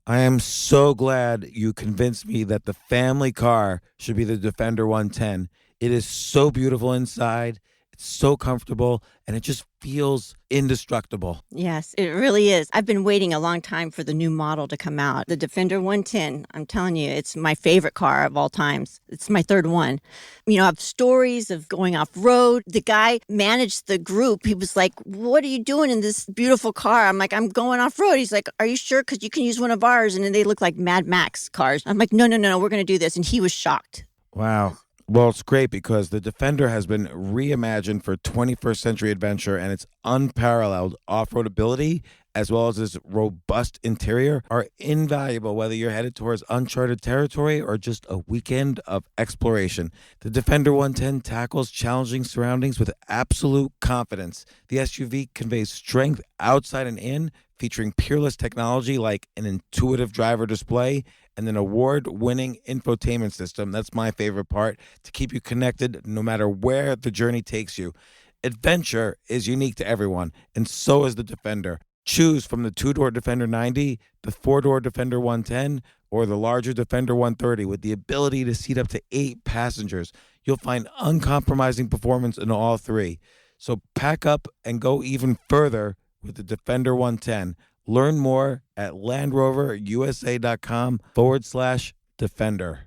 I am so glad you convinced me that the family car should be the Defender 110. It is so beautiful inside, it's so comfortable, and it just feels indestructible. Yes, it really is. I've been waiting a long time for the new model to come out. The Defender 110, I'm telling you, it's my favorite car of all times. It's my third one. You know, I have stories of going off road. The guy managed the group. He was like, "What are you doing in this beautiful car?" I'm like, "I'm going off road." He's like, "Are you sure? Because you can use one of ours." And then they look like Mad Max cars. I'm like, no, we're going to do this. And he was shocked. Wow. Well, it's great because the Defender has been reimagined for 21st century adventure, and its unparalleled off-road ability as well as its robust interior are invaluable whether you're headed towards uncharted territory or just a weekend of exploration. The Defender 110 tackles challenging surroundings with absolute confidence. The SUV conveys strength outside and in, featuring peerless technology like an intuitive driver display and an award-winning infotainment system. That's my favorite part, to keep you connected no matter where the journey takes you. Adventure is unique to everyone, and so is the Defender. Choose from the two-door Defender 90, the four-door Defender 110, or the larger Defender 130 with the ability to seat up to 8 passengers. You'll find uncompromising performance in all three. So pack up and go even further with the Defender 110. Learn more at LandRoverUSA.com/Defender.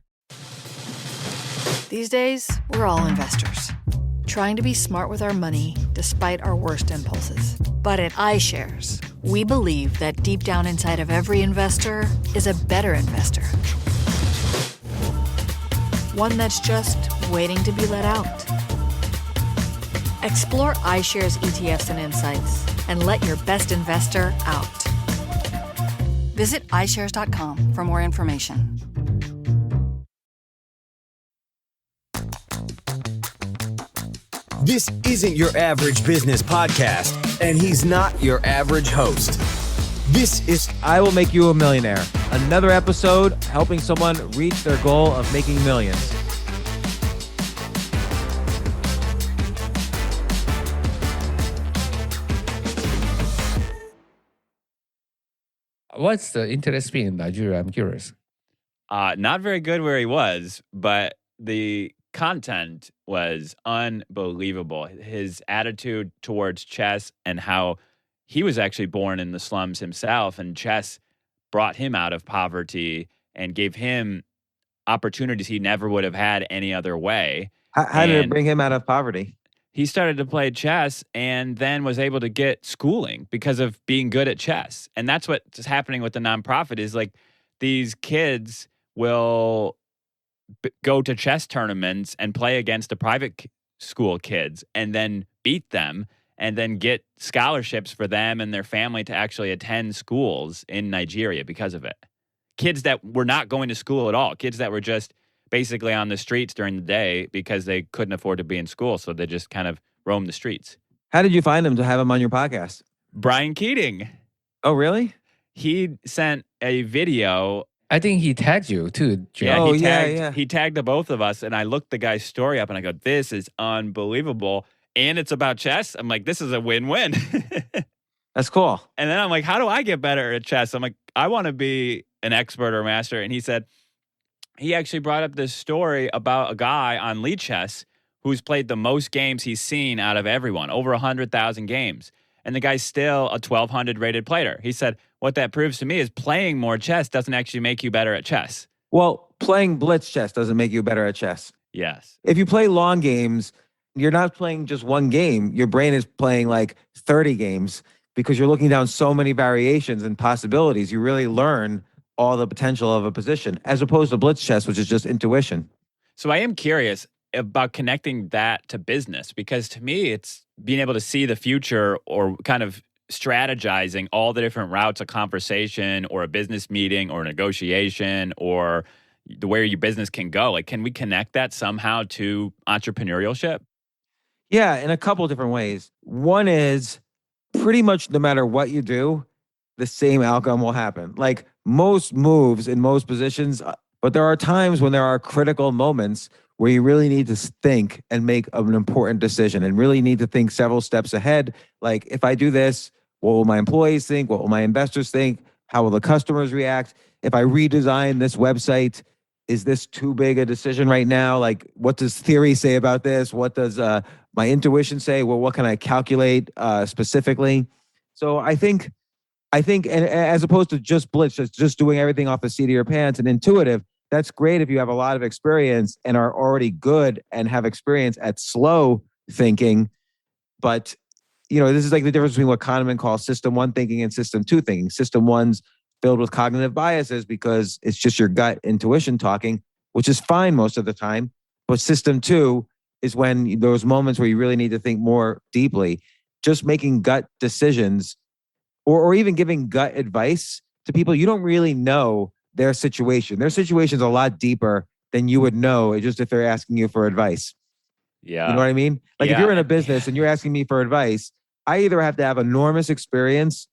These days, we're all investors, trying to be smart with our money despite our worst impulses. But at iShares, we believe that deep down inside of every investor is a better investor. One that's just waiting to be let out. Explore iShares ETFs and insights and let your best investor out. Visit iShares.com for more information. This isn't your average business podcast, and he's not your average host. This is I Will Make You a Millionaire, another episode helping someone reach their goal of making millions. What's the interest fee in Nigeria? I'm curious. Not very good where he was, but the content was unbelievable. His attitude towards chess and how he was actually born in the slums himself, and chess brought him out of poverty and gave him opportunities he never would have had any other way. How did it bring him out of poverty? He started to play chess and then was able to get schooling because of being good at chess. And that's what's happening with the nonprofit is like these kids will go to chess tournaments and play against the private school kids and then beat them and then get scholarships for them and their family to actually attend schools in Nigeria because of it. Kids that were not going to school at all, kids that were just basically on the streets during the day because they couldn't afford to be in school. So they just kind of roamed the streets. How did you find him to have him on your podcast? Brian Keating. Oh, really? He sent a video. I think he tagged you too, Jim. Yeah, he tagged the both of us, and I looked the guy's story up, and I go, this is unbelievable. And it's about chess. I'm like, this is a win-win. That's cool. And then I'm like, how do I get better at chess? I'm like, I want to be an expert or master. And he said, he actually brought up this story about a guy on Lead Chess who's played the most games he's seen out of everyone, over 100,000 games. And the guy's still a 1,200 rated player. He said, what that proves to me is playing more chess doesn't actually make you better at chess. Well, playing blitz chess doesn't make you better at chess. Yes. If you play long games, you're not playing just one game. Your brain is playing like 30 games because you're looking down so many variations and possibilities. You really learn all the potential of a position, as opposed to blitz chess, which is just intuition. So I am curious about connecting that to business, because to me, it's being able to see the future or kind of strategizing all the different routes of conversation or a business meeting or negotiation or the way your business can go. Like, can we connect that somehow to entrepreneurship? Yeah, in a couple of different ways. One is pretty much no matter what you do, the same outcome will happen. Like most moves in most positions, but there are times when there are critical moments where you really need to think and make an important decision and really need to think several steps ahead. Like, if I do this, what will my employees think? What will my investors think? How will the customers react? If I redesign this website, is this too big a decision right now? Like, what does theory say about this? What does my intuition say? Well, what can I calculate specifically? So I think, and as opposed to just blitz, just doing everything off the seat of your pants and intuitive, that's great if you have a lot of experience and are already good and have experience at slow thinking. But, this is like the difference between what Kahneman calls system one thinking and system two thinking. System one's filled with cognitive biases because it's just your gut intuition talking, which is fine most of the time. But system two is when those moments where you really need to think more deeply, just making gut decisions or even giving gut advice to people. You don't really know their situation. Their situation's a lot deeper than you would know just if they're asking you for advice. Yeah. You know what I mean? Like if Yeah. you're in a business and you're asking me for advice, I either have to have enormous experience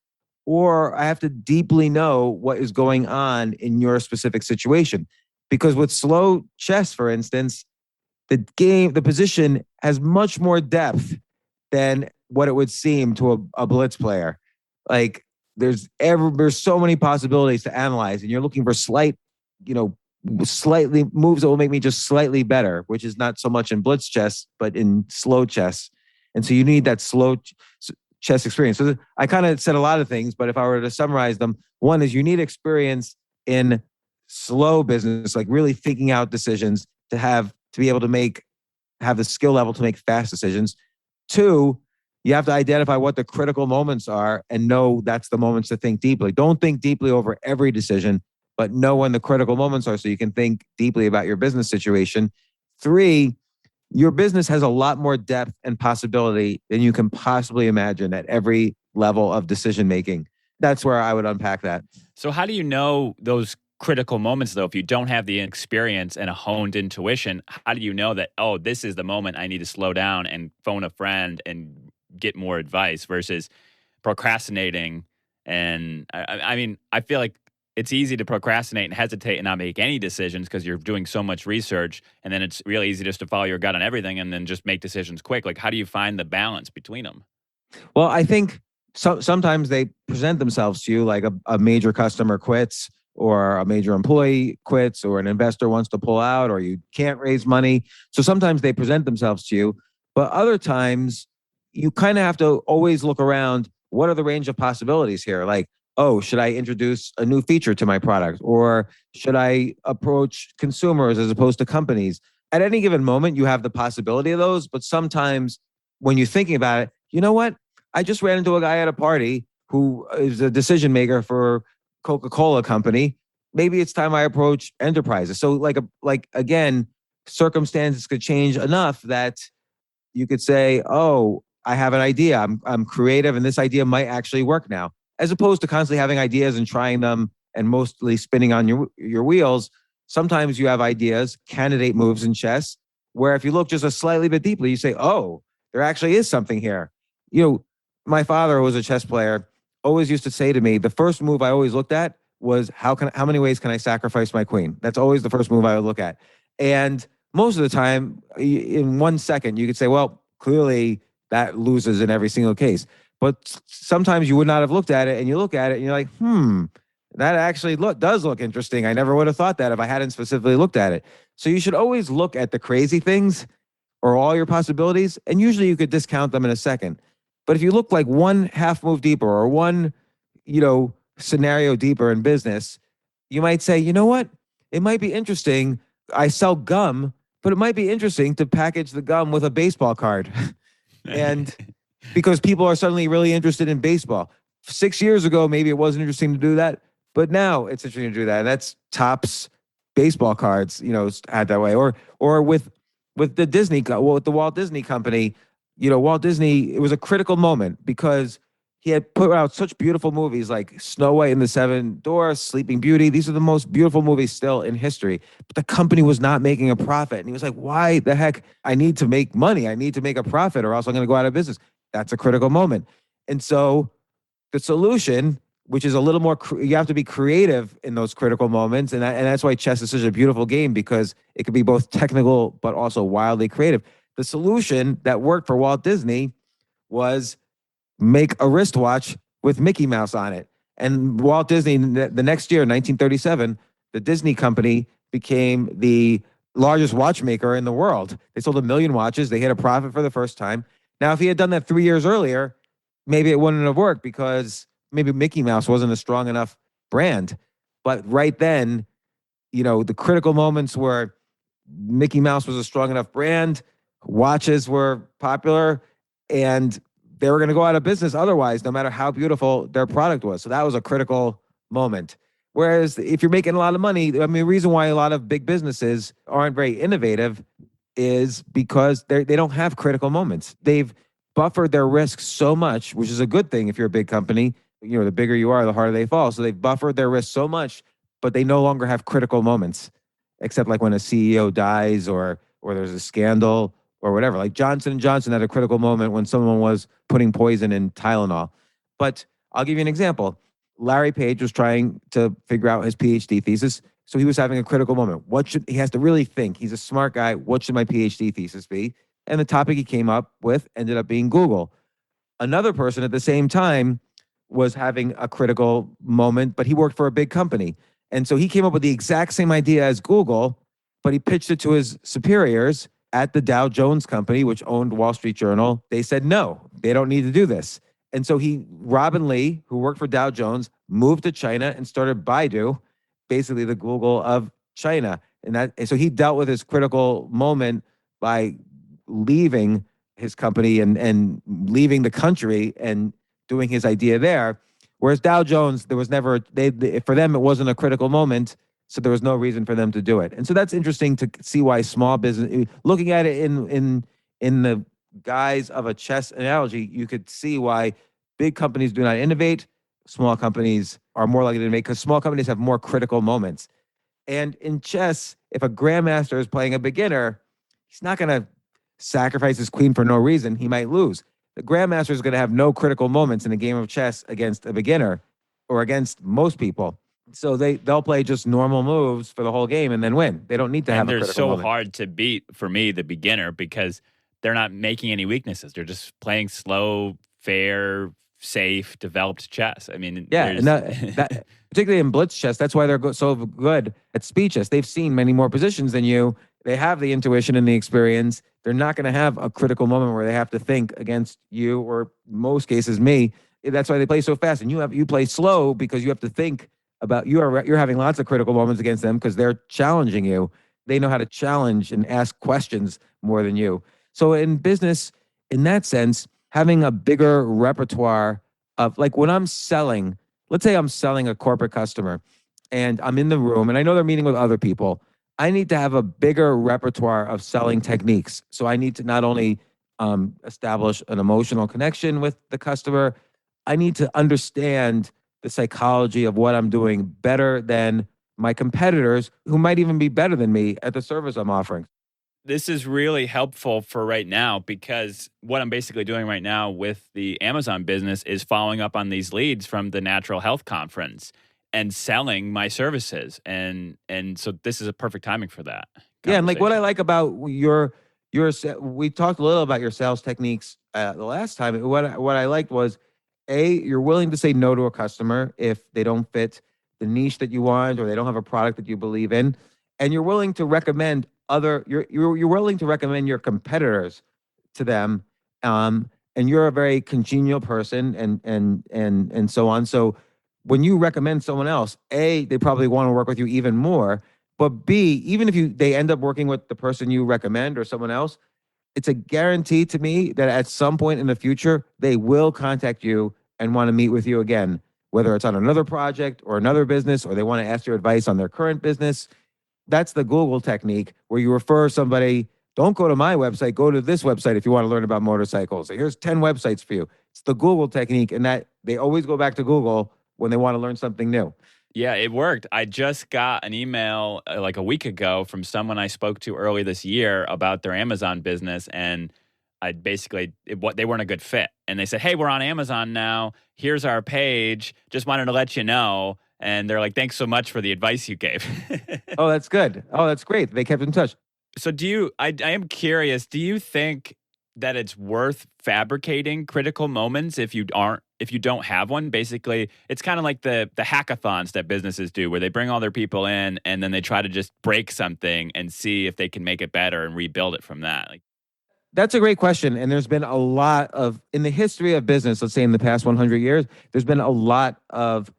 or I have to deeply know what is going on in your specific situation. Because with slow chess, for instance, the position has much more depth than what it would seem to a blitz player. Like there's so many possibilities to analyze, and you're looking for slightly moves that will make me just slightly better, which is not so much in blitz chess, but in slow chess. And so you need that slow chess experience. So I kind of said a lot of things, but if I were to summarize them, one is you need experience in slow business, like really thinking out decisions to be able to have the skill level to make fast decisions. Two, you have to identify what the critical moments are and know that's the moments to think deeply. Don't think deeply over every decision, but know when the critical moments are so you can think deeply about your business situation. Three, your business has a lot more depth and possibility than you can possibly imagine at every level of decision making. That's where I would unpack that. So how do you know those critical moments, though? If you don't have the experience and a honed intuition, how do you know that, oh, this is the moment I need to slow down and phone a friend and get more advice versus procrastinating? And I mean, I feel like it's easy to procrastinate and hesitate and not make any decisions because you're doing so much research, and then it's really easy just to follow your gut on everything and then just make decisions quick. Like, how do you find the balance between them? Well, I think sometimes they present themselves to you like a major customer quits or a major employee quits or an investor wants to pull out or you can't raise money. So sometimes they present themselves to you, but other times you kind of have to always look around. What are the range of possibilities here? Like, oh, should I introduce a new feature to my product? Or should I approach consumers as opposed to companies? At any given moment, you have the possibility of those. But sometimes when you're thinking about it, you know what? I just ran into a guy at a party who is a decision maker for Coca-Cola company. Maybe it's time I approach enterprises. So again, circumstances could change enough that you could say, oh, I have an idea. I'm creative and this idea might actually work now. As opposed to constantly having ideas and trying them and mostly spinning on your wheels. Sometimes you have ideas, candidate moves in chess, where if you look just a slightly bit deeply, you say, oh, there actually is something here. My father, who was a chess player, always used to say to me, the first move I always looked at was how many ways can I sacrifice my queen? That's always the first move I would look at. And most of the time, in 1 second, you could say, well, clearly that loses in every single case. But sometimes you would not have looked at it and you look at it and you're like, that actually does look interesting. I never would have thought that if I hadn't specifically looked at it. So you should always look at the crazy things or all your possibilities. And usually you could discount them in a second. But if you look like one half move deeper or one, scenario deeper in business, you might say, you know what? It might be interesting. I sell gum, but it might be interesting to package the gum with a baseball card. And because people are suddenly really interested in baseball. 6 years ago, maybe it wasn't interesting to do that, but now it's interesting to do that. And that's Topps baseball cards, had that way. Or with the Walt Disney Company, Walt Disney, it was a critical moment because he had put out such beautiful movies like Snow White and the Seven Dwarfs, Sleeping Beauty. These are the most beautiful movies still in history. But the company was not making a profit. And he was like, why the heck? I need to make money. I need to make a profit or else I'm going to go out of business. That's a critical moment. And so the solution, which is a little more, you have to be creative in those critical moments. And that's why chess is such a beautiful game because it could be both technical, but also wildly creative. The solution that worked for Walt Disney was make a wristwatch with Mickey Mouse on it. And Walt Disney, the next year, 1937, the Disney company became the largest watchmaker in the world. They sold 1 million watches. They hit a profit for the first time. Now, if he had done that 3 years earlier, maybe it wouldn't have worked because maybe Mickey Mouse wasn't a strong enough brand. But right then, the critical moments were Mickey Mouse was a strong enough brand, watches were popular, and they were going to go out of business otherwise, no matter how beautiful their product was. So that was a critical moment. Whereas if you're making a lot of money, I mean, the reason why a lot of big businesses aren't very innovative is because they don't have critical moments. They've buffered their risk so much, which is a good thing if you're a big company. The bigger you are, the harder they fall. So they've buffered their risk so much, but they no longer have critical moments, except like when a CEO dies or there's a scandal or whatever. Like Johnson & Johnson had a critical moment when someone was putting poison in Tylenol. But I'll give you an example. Larry Page was trying to figure out his PhD thesis. So he was having a critical moment. He has to really think. He's a smart guy. What should my PhD thesis be? And the topic he came up with ended up being Google. Another person at the same time was having a critical moment, but he worked for a big company. And so he came up with the exact same idea as Google, but he pitched it to his superiors at the Dow Jones Company, which owned Wall Street Journal. They said, no, they don't need to do this. And so Robin Lee, who worked for Dow Jones, moved to China and started Baidu, basically the Google of China. And so he dealt with his critical moment by leaving his company and leaving the country and doing his idea there. Whereas Dow Jones, there was never, for them, it wasn't a critical moment. So there was no reason for them to do it. And so that's interesting to see why small business, looking at it in the guise of a chess analogy, you could see why big companies do not innovate. Small companies are more likely to innovate because small companies have more critical moments. And in chess, if a grandmaster is playing a beginner, he's not going to sacrifice his queen for no reason. He might lose. The grandmaster is going to have no critical moments in a game of chess against a beginner or against most people. So they'll play just normal moves for the whole game and then win. They don't need to have a critical moment. And they're so hard to beat, for me, the beginner, because they're not making any weaknesses. They're just playing slow, fair, safe, developed chess. I mean, yeah, and that particularly in blitz chess, that's why they're so good at speed chess. They've seen many more positions than you. They have the intuition and the experience. They're not going to have a critical moment where they have to think against you, or most cases me. That's why they play so fast. And you play slow because you have to think about you're having lots of critical moments against them because they're challenging you. They know how to challenge and ask questions more than you. So in business, in that sense, having a bigger repertoire of, like, when I'm selling, let's say I'm selling a corporate customer and I'm in the room and I know they're meeting with other people. I need to have a bigger repertoire of selling techniques. So I need to not only establish an emotional connection with the customer, I need to understand the psychology of what I'm doing better than my competitors, who might even be better than me at the service I'm offering. This is really helpful for right now, because what I'm basically doing right now with the Amazon business is following up on these leads from the Natural Health Conference and selling my services. And so this is a perfect timing for that. Yeah, and like what I like about we talked a little about your sales techniques the last time. What I liked was, you're willing to say no to a customer if they don't fit the niche that you want or they don't have a product that you believe in, and you're willing to recommend you're willing to recommend your competitors to them, and you're a very congenial person and so on. So when you recommend someone else, A, they probably want to work with you even more, but B, even if they end up working with the person you recommend or someone else, it's a guarantee to me that at some point in the future, they will contact you and want to meet with you again, whether it's on another project or another business, or they want to ask your advice on their current business. That's the Google technique, where you refer somebody. Don't go to my website, go to this website if you want to learn about motorcycles. Here's 10 websites for you. It's the Google technique, and that they always go back to Google when they want to learn something new. Yeah, it worked. I just got an email like a week ago from someone I spoke to early this year about their Amazon business, and they weren't a good fit. And they said, "Hey, we're on Amazon now. Here's our page. Just wanted to let you know." And they're like, "Thanks so much for the advice you gave." Oh, that's good. Oh, that's great. They kept in touch. So I am curious, do you think that it's worth fabricating critical moments if you aren't if you don't have one, basically, it's kind of like the hackathons that businesses do, where they bring all their people in and then they try to just break something and see if they can make it better and rebuild it from that. Like, That's a great question. And there's been a lot of, in the history of business, let's say in the past 100 years, there's been a lot of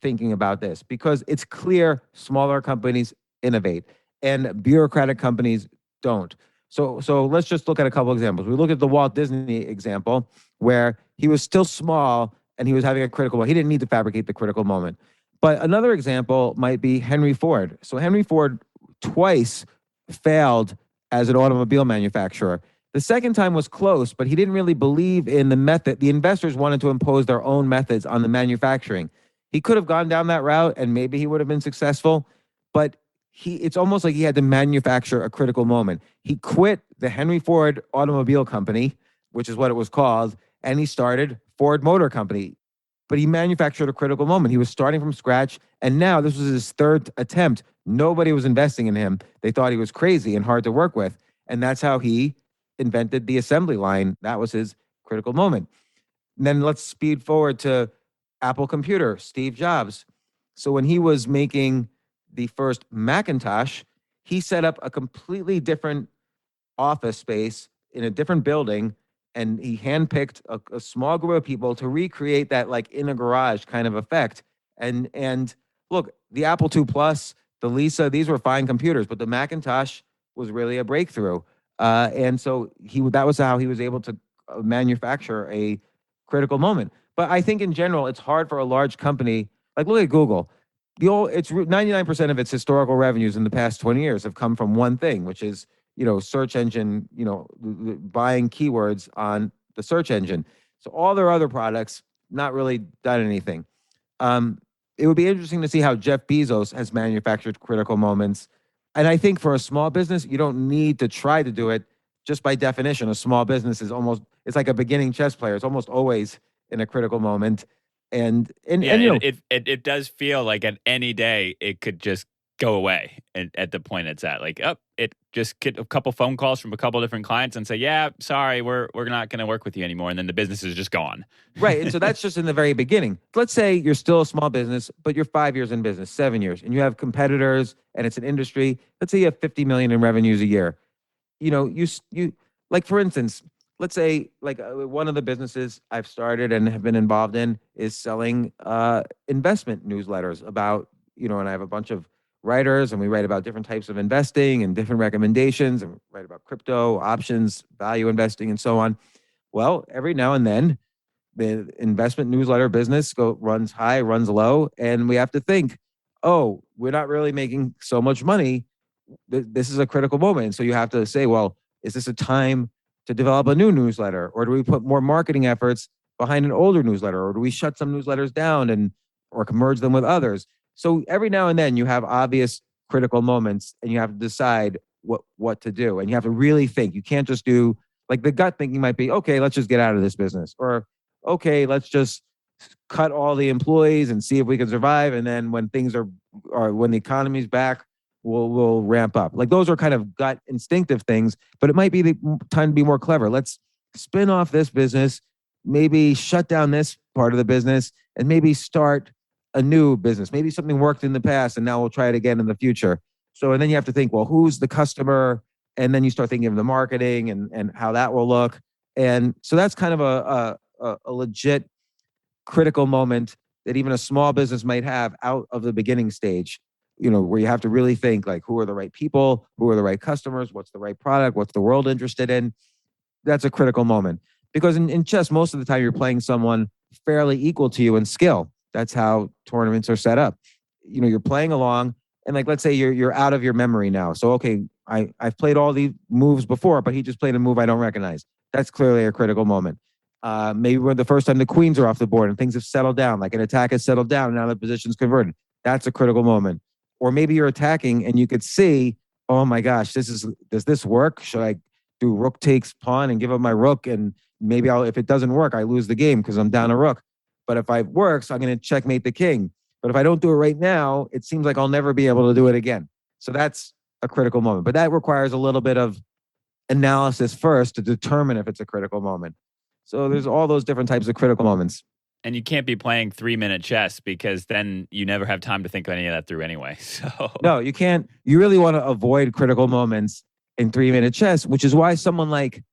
thinking about this because it's clear smaller companies innovate and bureaucratic companies don't. So let's just look at a couple examples. We look at the Walt Disney example where he was still small and he was having a critical moment. He didn't need to fabricate the critical moment. But another example might be Henry Ford. So Henry Ford twice failed as an automobile manufacturer. The second time was close, but he didn't really believe in the method. The investors wanted to impose their own methods on the manufacturing. He could have gone down that route and maybe he would have been successful, but it's almost like he had to manufacture a critical moment. He quit the Henry Ford Automobile Company, which is what it was called, and he started Ford Motor Company. But he manufactured a critical moment. He was starting from scratch, and now this was his third attempt. Nobody was investing in him. They thought he was crazy and hard to work with, and that's how he invented the assembly line. That was his critical moment. And then let's speed forward to Apple Computer, Steve Jobs. So when he was making the first Macintosh, he set up a completely different office space in a different building, and he handpicked a small group of people to recreate that like in a garage kind of effect. And look, the Apple II Plus, the Lisa, these were fine computers, but the Macintosh was really a breakthrough. And so that was how he was able to manufacture a critical moment. But I think in general, it's hard for a large company, like look at Google. It's 99% of its historical revenues in the past 20 years have come from one thing, which is, search engine, buying keywords on the search engine. So all their other products, not really done anything. It would be interesting to see how Jeff Bezos has manufactured critical moments. And I think for a small business, you don't need to try to do it. Just by definition, a small business it's like a beginning chess player. It's almost always in a critical moment. And it does feel like at any day it could just go away at the point it's at. Like, it just get a couple phone calls from a couple different clients and say, yeah, sorry, we're not going to work with you anymore. And then the business is just gone. Right. And so that's just in the very beginning. Let's say you're still a small business, but you're 5 years in business, 7 years, and you have competitors and it's an industry. Let's say you have 50 million in revenues a year. You like, for instance, let's say like one of the businesses I've started and have been involved in is selling investment newsletters about, and I have a bunch of writers and we write about different types of investing and different recommendations and write about crypto, options, value investing, and so on. Well, every now and then the investment newsletter business runs high, runs low, and we have to think, oh, we're not really making so much money. This is a critical moment. So you have to say, well, is this a time to develop a new newsletter? Or do we put more marketing efforts behind an older newsletter? Or do we shut some newsletters down or merge them with others? So every now and then you have obvious critical moments and you have to decide what to do. And you have to really think. You can't just do, like the gut thinking might be, okay, let's just get out of this business. Or, okay, let's just cut all the employees and see if we can survive. And then when things when the economy's back, we'll ramp up. Like those are kind of gut instinctive things, but it might be the time to be more clever. Let's spin off this business, maybe shut down this part of the business, and maybe start a new business. Maybe something worked in the past and now we'll try it again in the future. So, and then you have to think, well, who's the customer? And then you start thinking of the marketing and how that will look. And so that's kind of a legit critical moment that even a small business might have out of the beginning stage, where you have to really think like, who are the right people? Who are the right customers? What's the right product? What's the world interested in? That's a critical moment. Because in chess, most of the time you're playing someone fairly equal to you in skill. That's how tournaments are set up. You're playing along and like, let's say you're out of your memory now. So, okay, I've played all these moves before, but he just played a move I don't recognize. That's clearly a critical moment. Maybe when the first time the queens are off the board and things have settled down, like an attack has settled down and now the position's converted. That's a critical moment. Or maybe you're attacking and you could see, oh my gosh, does this work? Should I do rook takes pawn and give up my rook? And maybe if it doesn't work, I lose the game because I'm down a rook. But if it works, I'm going to checkmate the king. But if I don't do it right now, it seems like I'll never be able to do it again. So that's a critical moment. But that requires a little bit of analysis first to determine if it's a critical moment. So there's all those different types of critical moments. And you can't be playing 3-minute chess because then you never have time to think any of that through anyway. So No, you can't. You really want to avoid critical moments in 3-minute chess, which is why someone like,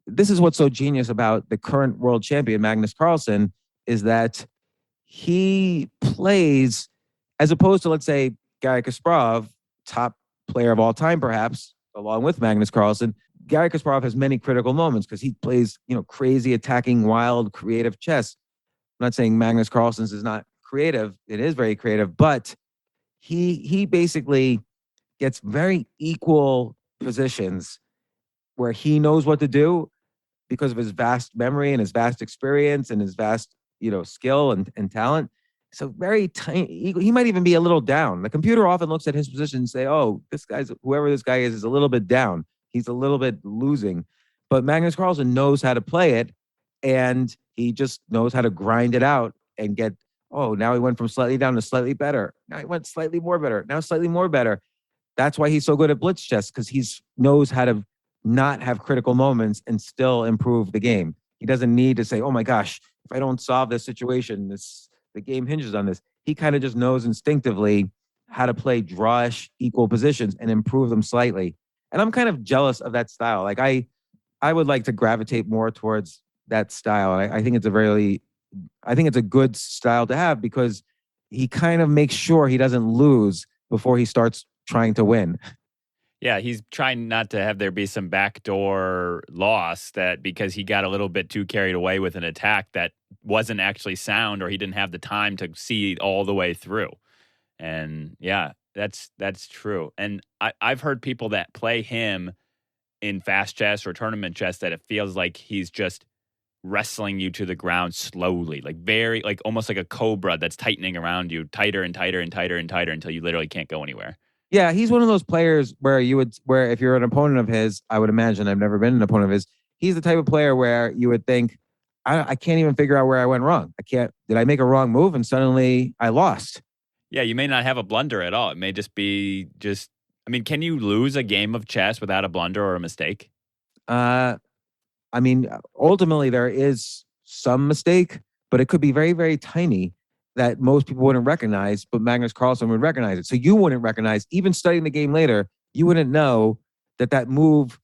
this is what's so genius about the current world champion, Magnus Carlsen, is that he plays, as opposed to, let's say, Garry Kasparov, top player of all time, perhaps, along with Magnus Carlsen. Garry Kasparov has many critical moments because he plays, crazy, attacking, wild, creative chess. I'm not saying Magnus Carlsen's is not creative. It is very creative, but he basically gets very equal positions where he knows what to do because of his vast memory and his vast experience and his vast, skill and talent. So very tiny. He might even be a little down. The computer often looks at his position and say, "Oh, whoever this guy is a little bit down. He's a little bit losing." But Magnus Carlsen knows how to play it, and he just knows how to grind it out and get. Oh, now he went from slightly down to slightly better. Now he went slightly more better. Now slightly more better. That's why he's so good at blitz chess, because he knows how to not have critical moments and still improve the game. He doesn't need to say, "Oh my gosh, if I don't solve this situation, the game hinges on this." He kind of just knows instinctively how to play drawish equal positions and improve them slightly. And I'm kind of jealous of that style. Like I would like to gravitate more towards that style. I think it's a good style to have because he kind of makes sure he doesn't lose before he starts trying to win. yeah, he's trying not to have there be some backdoor loss that because he got a little bit too carried away with an attack that wasn't actually sound or he didn't have the time to see all the way through. And yeah, that's true. And I've heard people that play him in fast chess or tournament chess that it feels like he's just wrestling you to the ground slowly, like very, like almost like a cobra that's tightening around you tighter and tighter and tighter and tighter until you literally can't go anywhere. Yeah, he's one of those players where if you're an opponent of his, I would imagine, I've never been an opponent of his, he's the type of player where you would think, I can't even figure out where I went wrong. Did I make a wrong move? And suddenly I lost. Yeah, you may not have a blunder at all. It may just be can you lose a game of chess without a blunder or a mistake? Ultimately there is some mistake, but it could be very, very tiny that most people wouldn't recognize, but Magnus Carlsen would recognize it. So you wouldn't recognize, even studying the game later, you wouldn't know that move,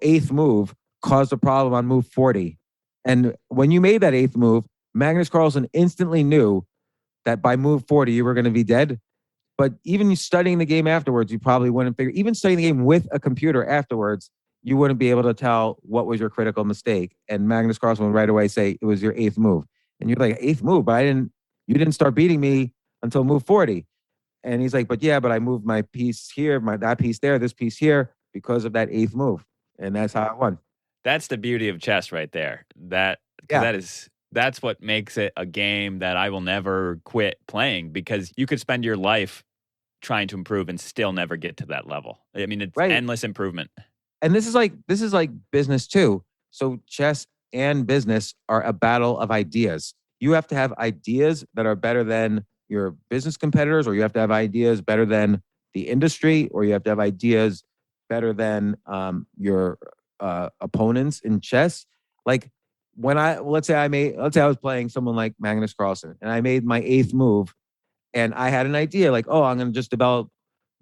eighth move, caused a problem on move 40. And when you made that eighth move, Magnus Carlsen instantly knew that by move 40, you were going to be dead. But even studying the game afterwards, you probably wouldn't figure, even studying the game with a computer afterwards, you wouldn't be able to tell what was your critical mistake. And Magnus Carlsen would right away say it was your eighth move. And you're like, eighth move, but you didn't start beating me until move 40. And he's like, but I moved my piece here, that piece there, this piece here, because of that eighth move. And that's how I won. That's the beauty of chess right there. That's what makes it a game that I will never quit playing, because you could spend your life trying to improve and still never get to that level. I mean, it's endless improvement. And this is like business too. So chess and business are a battle of ideas. You have to have ideas that are better than your business competitors, or you have to have ideas better than the industry, or you have to have ideas better than your opponents in chess. Like let's say I was playing someone like Magnus Carlsen and I made my eighth move and I had an idea like, I'm going to just develop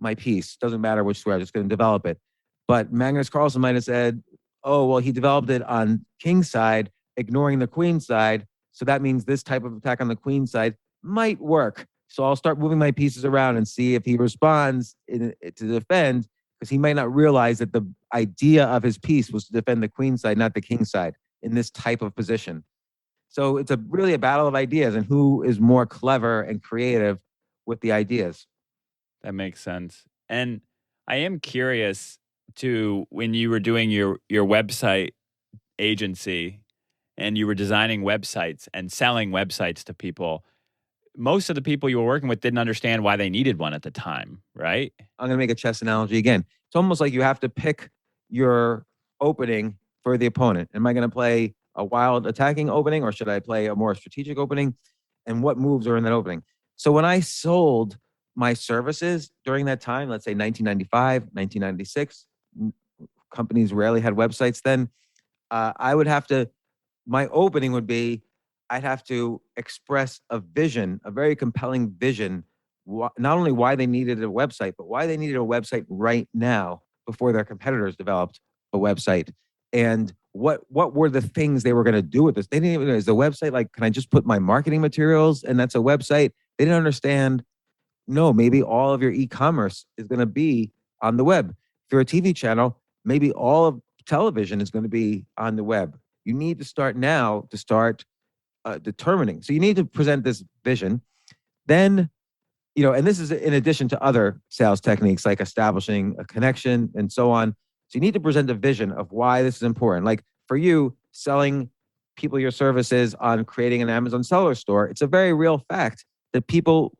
my piece. Doesn't matter which square, I'm just going to develop it. But Magnus Carlsen might have said, he developed it on king's side, ignoring the queen side. So that means this type of attack on the queen side might work. So I'll start moving my pieces around and see if he responds to defend, because he might not realize that the idea of his piece was to defend the queen side, not the king side, in this type of position. So it's really a battle of ideas and who is more clever and creative with the ideas. That makes sense. And I am curious to, when you were doing your website agency and you were designing websites and selling websites to people, most of the people you were working with didn't understand why they needed one at the time, right? I'm going to make a chess analogy again. It's almost like you have to pick your opening for the opponent. Am I going to play a wild attacking opening, or should I play a more strategic opening? And what moves are in that opening? So when I sold my services during that time, let's say 1995, 1996, companies rarely had websites then. My opening would be, I'd have to express a vision, a very compelling vision, not only why they needed a website, but why they needed a website right now before their competitors developed a website. And what were the things they were going to do with this? They didn't even know, is the website like, can I just put my marketing materials and that's a website? They didn't understand. No, maybe all of your e-commerce is going to be on the web. If you're a TV channel, maybe all of television is going to be on the web. You need to start now to start determining. So you need to present this vision. Then, and this is in addition to other sales techniques like establishing a connection and so on. So you need to present a vision of why this is important. Like for you, selling people your services on creating an Amazon seller store, it's a very real fact that people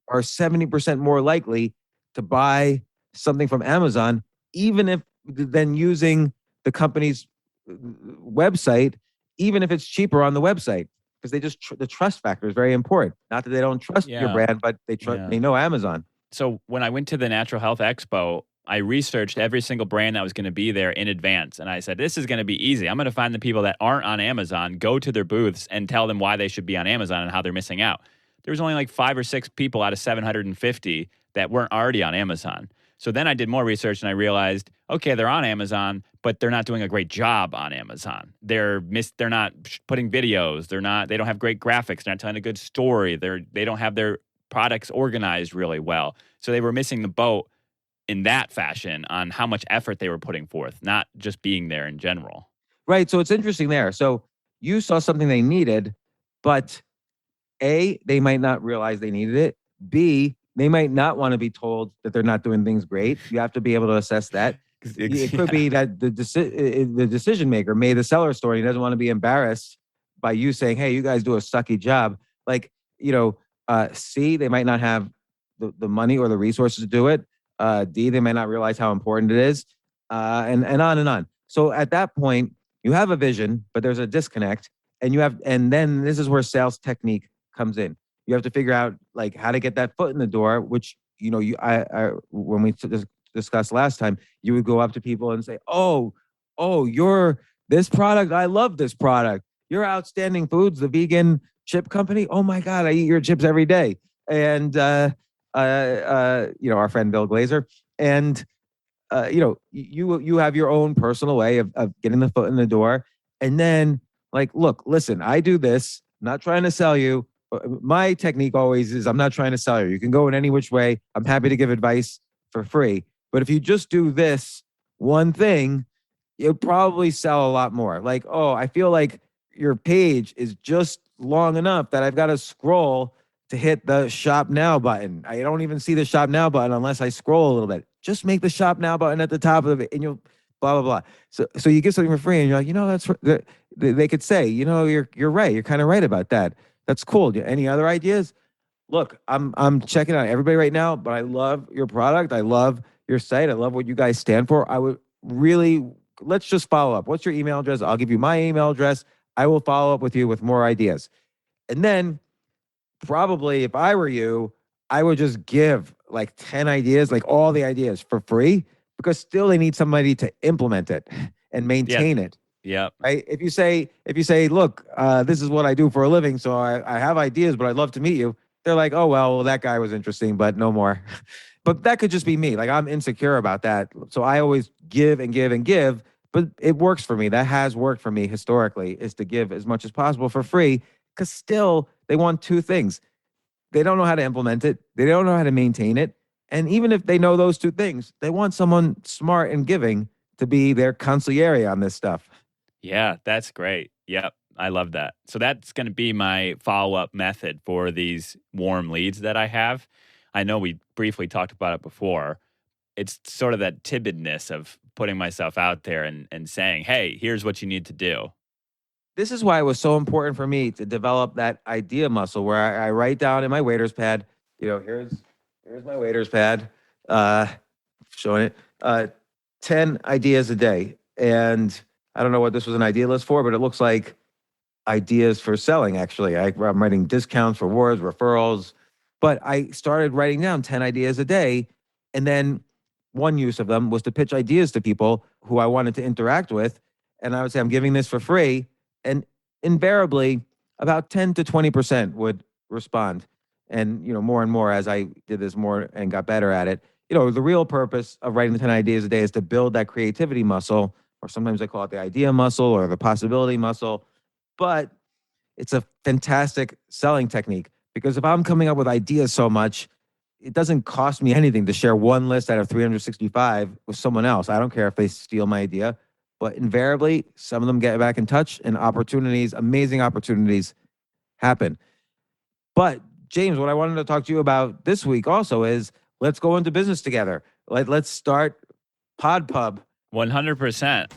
are 70% more likely to buy something from Amazon, even if than using the company's website, even if it's cheaper on the website, because they just the trust factor is very important. Not that they don't trust your brand, but they know Amazon. So when I went to the Natural Health Expo, I researched every single brand that was going to be there in advance. And I said, this is going to be easy. I'm going to find the people that aren't on Amazon, go to their booths and tell them why they should be on Amazon and how they're missing out. There was only like 5 or 6 people out of 750 that weren't already on Amazon. So then I did more research and I realized, okay, they're on Amazon, but they're not doing a great job on Amazon. They're not putting videos. They don't have great graphics. They're not telling a good story. They don't have their products organized really well. So they were missing the boat in that fashion on how much effort they were putting forth, not just being there in general. Right. So it's interesting there. So you saw something they needed, but A, they might not realize they needed it. B, they might not want to be told that they're not doing things great. You have to be able to assess that. It could be that the decision maker made the seller store. He doesn't want to be embarrassed by you saying, hey, you guys do a sucky job. Like, C, they might not have the money or the resources to do it. D, they may not realize how important it is, and on and on. So at that point, you have a vision, but there's a disconnect, and then this is where sales technique comes in. You have to figure out like how to get that foot in the door, which when we discussed last time, you would go up to people and say, oh, you're this product. I love this product. You're Outstanding Foods, the vegan chip company. Oh my God, I eat your chips every day. And our friend Bill Glazer, and you have your own personal way of getting the foot in the door, and then like, look, listen, I do this, not trying to sell you. My technique always is I'm not trying to sell you. You can go in any which way. I'm happy to give advice for free, but if you just do this one thing, you'll probably sell a lot more. Like, oh, I feel like your page is just long enough that I've got to scroll to hit the shop now button. I don't even see the shop now button unless I scroll a little bit. Just make the shop now button at the top of it and you'll blah, blah, blah. So you get something for free and you're like, they could say, you're right. You're kind of right about that. That's cool. Any other ideas? Look, I'm checking out everybody right now, but I love your product. I love your site. I love what you guys stand for. Let's just follow up. What's your email address? I'll give you my email address. I will follow up with you with more ideas. And then probably if I were you, I would just give like 10 ideas, like all the ideas for free, because still they need somebody to implement it and maintain it. Yeah. Right. If you say, look, this is what I do for a living. So I have ideas, but I'd love to meet you. They're like, oh, well, that guy was interesting, but no more. But that could just be me. Like I'm insecure about that. So I always give and give and give, but it works for me. That has worked for me historically, is to give as much as possible for free, because still they want 2 things. They don't know how to implement it. They don't know how to maintain it. And even if they know those 2 things, they want someone smart and giving to be their consigliere on this stuff. Yeah, that's great. Yep. I love that. So that's going to be my follow-up method for these warm leads that I have. I know we briefly talked about it before. It's sort of that timidness of putting myself out there and saying, hey, here's what you need to do. This is why it was so important for me to develop that idea muscle where I write down in my waiter's pad, here's my waiter's pad, showing it, 10 ideas a day. And I don't know what this was an idea list for, but it looks like ideas for selling, actually. I'm writing discounts, rewards, referrals. But I started writing down 10 ideas a day. And then one use of them was to pitch ideas to people who I wanted to interact with. And I would say, I'm giving this for free. And invariably, about 10 to 20% would respond. And, more and more as I did this more and got better at it, the real purpose of writing the 10 ideas a day is to build that creativity muscle, or sometimes I call it the idea muscle or the possibility muscle. But it's a fantastic selling technique because if I'm coming up with ideas so much, it doesn't cost me anything to share one list out of 365 with someone else. I don't care if they steal my idea, but invariably, some of them get back in touch and opportunities, amazing opportunities happen. But James, what I wanted to talk to you about this week also is let's go into business together. Let's start PodPub. 100%.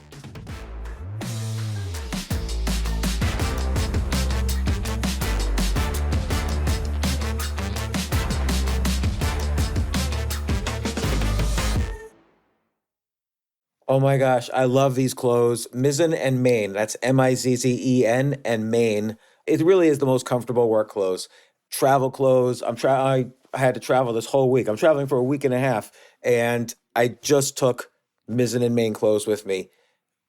Oh my gosh, I love these clothes. Mizzen and Main. That's Mizzen and Main. It really is the most comfortable work clothes. Travel clothes. I had to travel this whole week. I'm traveling for a week and a half, and I just took Mizzen and Main clothes with me.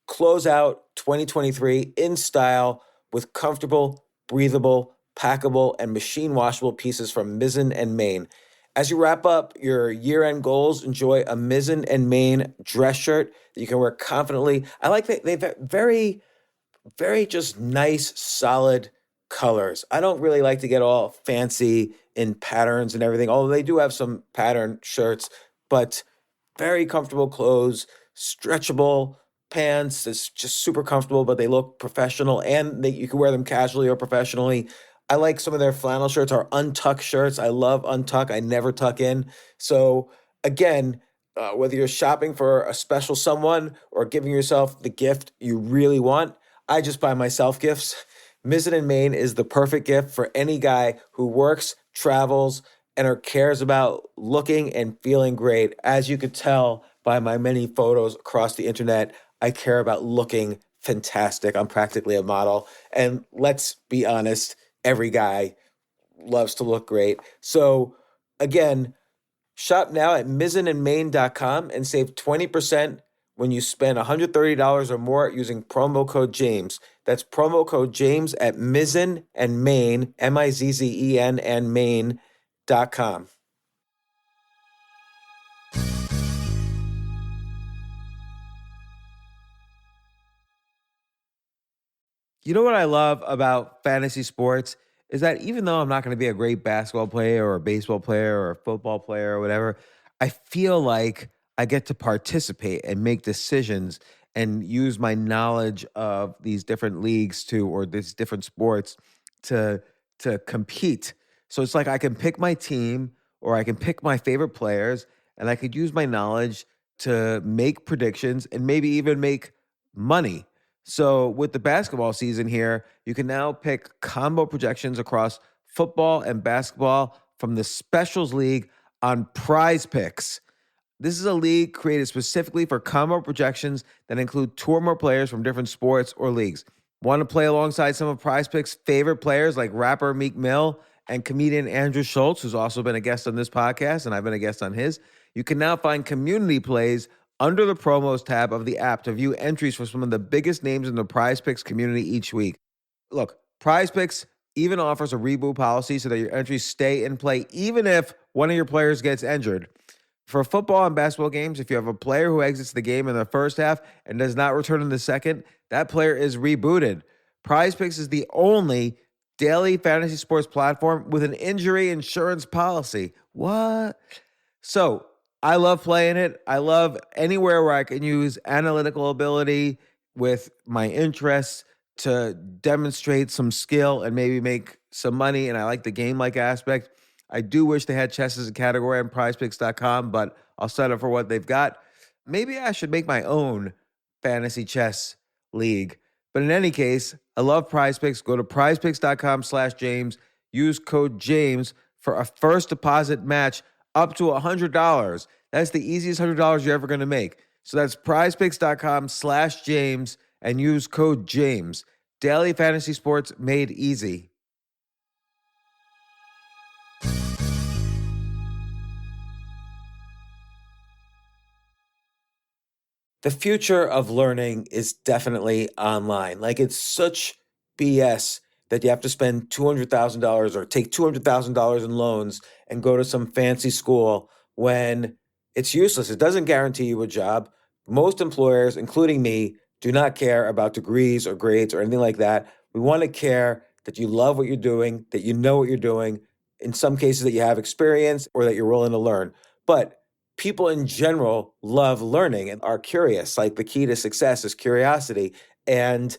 Close out 2023 in style with comfortable, breathable, packable, and machine washable pieces from Mizzen and Main. As you wrap up your year-end goals, enjoy a Mizzen and Main dress shirt that you can wear confidently. I like that they've very, very just nice, solid colors. I don't really like to get all fancy in patterns and everything, although they do have some pattern shirts, but very comfortable clothes, stretchable pants. It's just super comfortable, but they look professional and you can wear them casually or professionally. I like some of their flannel shirts or untuck shirts. I love untuck. I never tuck in. So again, whether you're shopping for a special someone or giving yourself the gift you really want, I just buy myself gifts. Mizzen and Main is the perfect gift for any guy who works, travels, and or cares about looking and feeling great. As you could tell by my many photos across the internet, I care about looking fantastic. I'm practically a model. And let's be honest, every guy loves to look great. So again, shop now at mizzenandmain.com and save 20% when you spend $130 or more using promo code James. That's promo code James at Mizzen and Main, Mizzen and Main.com. You know what I love about fantasy sports is that even though I'm not going to be a great basketball player or a baseball player or a football player or whatever, I feel like I get to participate and make decisions and use my knowledge of these different leagues or these different sports to compete. So it's like I can pick my team or I can pick my favorite players and I could use my knowledge to make predictions and maybe even make money. So with the basketball season here, you can now pick combo projections across football and basketball from the Specials League on Prize Picks. This is a league created specifically for combo projections that include two or more players from different sports or leagues. Want to play alongside some of Prize Picks' favorite players like rapper Meek Mill and comedian Andrew Schultz, who's also been a guest on this podcast, and I've been a guest on his? You can now find community plays under the promos tab of the app to view entries for some of the biggest names in the Prize Picks community each week. Look, Prize Picks even offers a reboot policy so that your entries stay in play even if one of your players gets injured. For football and basketball games, if you have a player who exits the game in the first half and does not return in the second, that player is rebooted. Prize Picks is the only daily fantasy sports platform with an injury insurance policy. What? So I love playing it. I love anywhere where I can use analytical ability with my interests to demonstrate some skill and maybe make some money. And I like the game-like aspect. I do wish they had chess as a category on prizepicks.com, but I'll settle for what they've got. Maybe I should make my own fantasy chess league. But in any case, I love Prize Picks. Go to prizepicks.com/James. Use code James for a first deposit match up to $100. That's the easiest $100 you're ever going to make. So that's prizepicks.com/James and use code James. Daily fantasy sports made easy. The future of learning is definitely online. Like, it's such BS that you have to spend $200,000 or take $200,000 in loans and go to some fancy school when it's useless. It doesn't guarantee you a job. Most employers, including me, do not care about degrees or grades or anything like that. We want to care that you love what you're doing, that you know what you're doing, in some cases that you have experience or that you're willing to learn. But people in general love learning and are curious. Like, the key to success is curiosity. And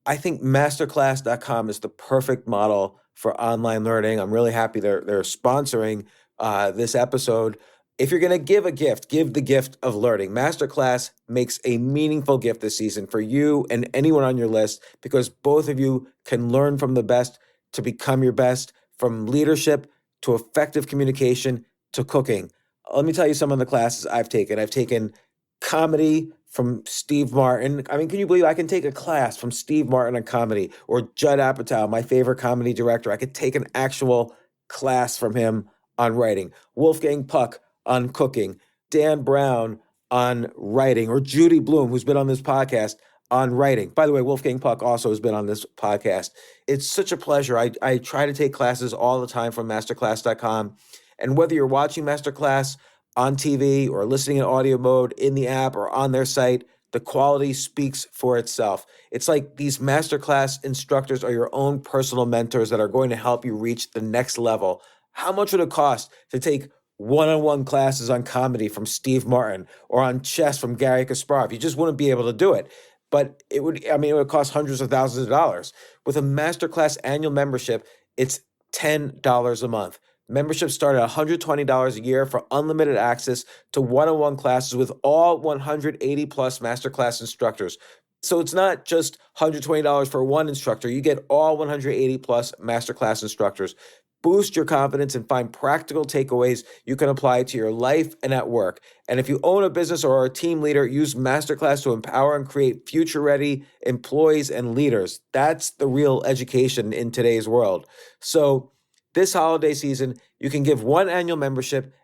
I think masterclass.com is the perfect model for online learning. I'm really happy they're sponsoring this episode. If you're going to give a gift, give the gift of learning. Masterclass makes a meaningful gift this season for you and anyone on your list, because both of you can learn from the best to become your best, from leadership to effective communication to cooking. Let me tell you some of the classes I've taken. I've taken comedy from Steve Martin. I mean, can you believe I can take a class from Steve Martin on comedy, or Judd Apatow, my favorite comedy director? I could take an actual class from him on writing. Wolfgang Puck on cooking. Dan Brown on writing, or Judy Bloom, who's been on this podcast, on writing. By the way, Wolfgang Puck also has been on this podcast. It's such a pleasure. I try to take classes all the time from masterclass.com. And whether you're watching Masterclass on TV or listening in audio mode in the app or on their site, the quality speaks for itself. It's like these Masterclass instructors are your own personal mentors that are going to help you reach the next level. How much would it cost to take one-on-one classes on comedy from Steve Martin or on chess from Gary Kasparov? You just wouldn't be able to do it. But it would cost hundreds of thousands of dollars. With a Masterclass annual membership, it's $10 a month. Memberships start at $120 a year for unlimited access to one-on-one classes with all 180 plus Masterclass instructors. So it's not just $120 for one instructor. You get all 180 plus Masterclass instructors. Boost your confidence and find practical takeaways you can apply to your life and at work. And if you own a business or are a team leader, use Masterclass to empower and create future-ready employees and leaders. That's the real education in today's world. So this holiday season, you can give one annual membership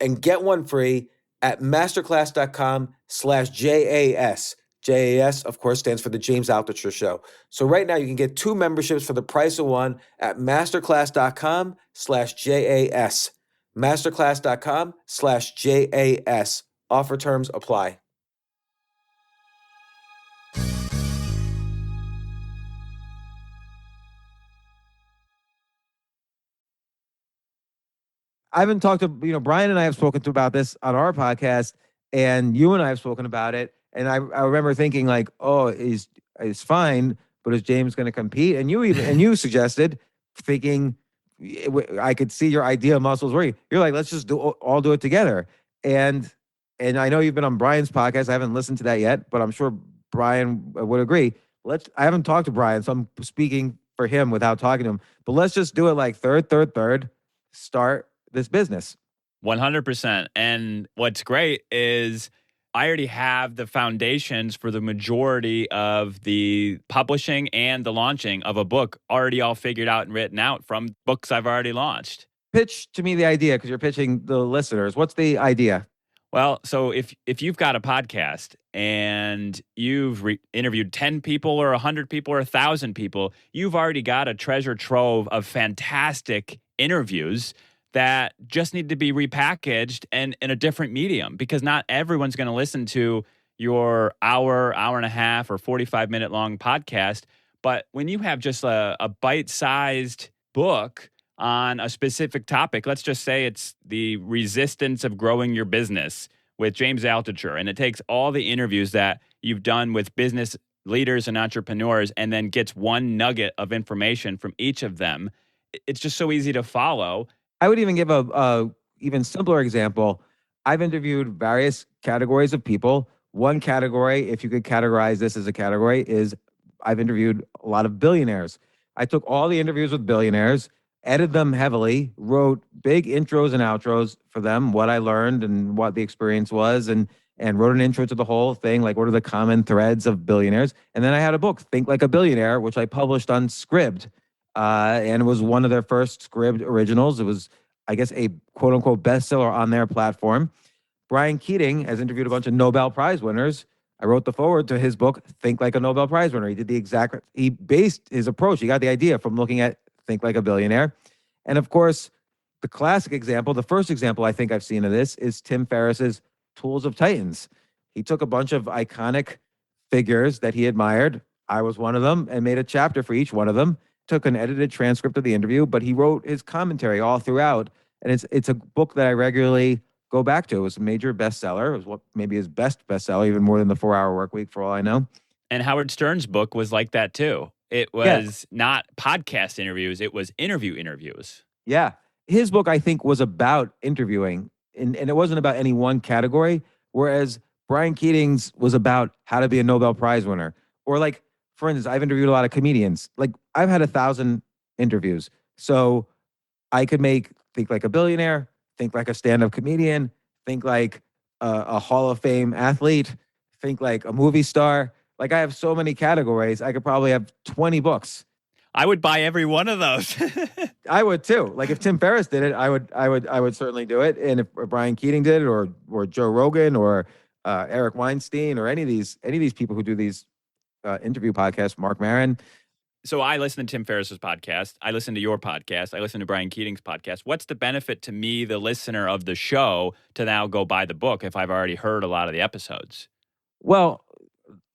and get one free at masterclass.com/JAS. JAS, of course, stands for the James Altucher Show. So right now you can get two memberships for the price of one at masterclass.com/JAS. Masterclass.com/JAS. Offer terms apply. I haven't talked to, Brian and I have spoken to about this on our podcast, and you and I have spoken about it. And I remember thinking like, oh, he's fine, but is James going to compete? And you suggested, thinking I could see your idea muscles working. You're like, let's just all do it together. And I know you've been on Brian's podcast. I haven't listened to that yet, but I'm sure Brian would agree. I haven't talked to Brian, so I'm speaking for him without talking to him. But let's just do it like third, start this business. 100%. And what's great is I already have the foundations for the majority of the publishing and the launching of a book already all figured out and written out from books I've already launched. Pitch to me the idea, because you're pitching the listeners. What's the idea? Well, so if you've got a podcast and you've interviewed 10 people or 100 people or 1,000 people, you've already got a treasure trove of fantastic interviews that just need to be repackaged and in a different medium, because not everyone's going to listen to your hour and a half, or 45-minute long podcast. But when you have just a bite-sized book on a specific topic, let's just say it's the resistance of growing your business with James Altucher, and it takes all the interviews that you've done with business leaders and entrepreneurs and then gets one nugget of information from each of them. It's just so easy to follow. I would even give a even simpler example. I've interviewed various categories of people. One category, if you could categorize this as a category, is I've interviewed a lot of billionaires. I took all the interviews with billionaires, edited them heavily, wrote big intros and outros for them, what I learned and what the experience was, and wrote an intro to the whole thing, like what are the common threads of billionaires. And then I had a book, Think Like a Billionaire, which I published on Scribd. And it was one of their first Scribd originals. It was, I guess, a quote-unquote bestseller on their platform. Brian Keating has interviewed a bunch of Nobel Prize winners. I wrote the foreword to his book, Think Like a Nobel Prize Winner. He based his approach. He got the idea from looking at Think Like a Billionaire. And of course, the classic example, the first example I think I've seen of this is Tim Ferriss's Tools of Titans. He took a bunch of iconic figures that he admired. I was one of them, and made a chapter for each one of them. Took an edited transcript of the interview, but he wrote his commentary all throughout. And it's a book that I regularly go back to. It was a major bestseller. It was maybe his best bestseller, even more than the 4-Hour Workweek, for all I know. And Howard Stern's book was like that too. It was not podcast interviews, it was interviews. Yeah. His book, I think, was about interviewing, and it wasn't about any one category, whereas Brian Keating's was about how to be a Nobel Prize winner. Or like, for instance, I've interviewed a lot of comedians. Like, I've had 1,000 interviews. So I could think like a billionaire, think like a stand-up comedian, think like a Hall of Fame athlete, think like a movie star. Like, I have so many categories. I could probably have 20 books. I would buy every one of those. I would too. Like, if Tim Ferriss did it, I would certainly do it. And if Brian Keating did it, or Joe Rogan, or Eric Weinstein, or any of these people who do these interview podcasts, Mark Maron. So I listen to Tim Ferriss's podcast. I listen to your podcast. I listen to Brian Keating's podcast. What's the benefit to me, the listener of the show, to now go buy the book if I've already heard a lot of the episodes? Well,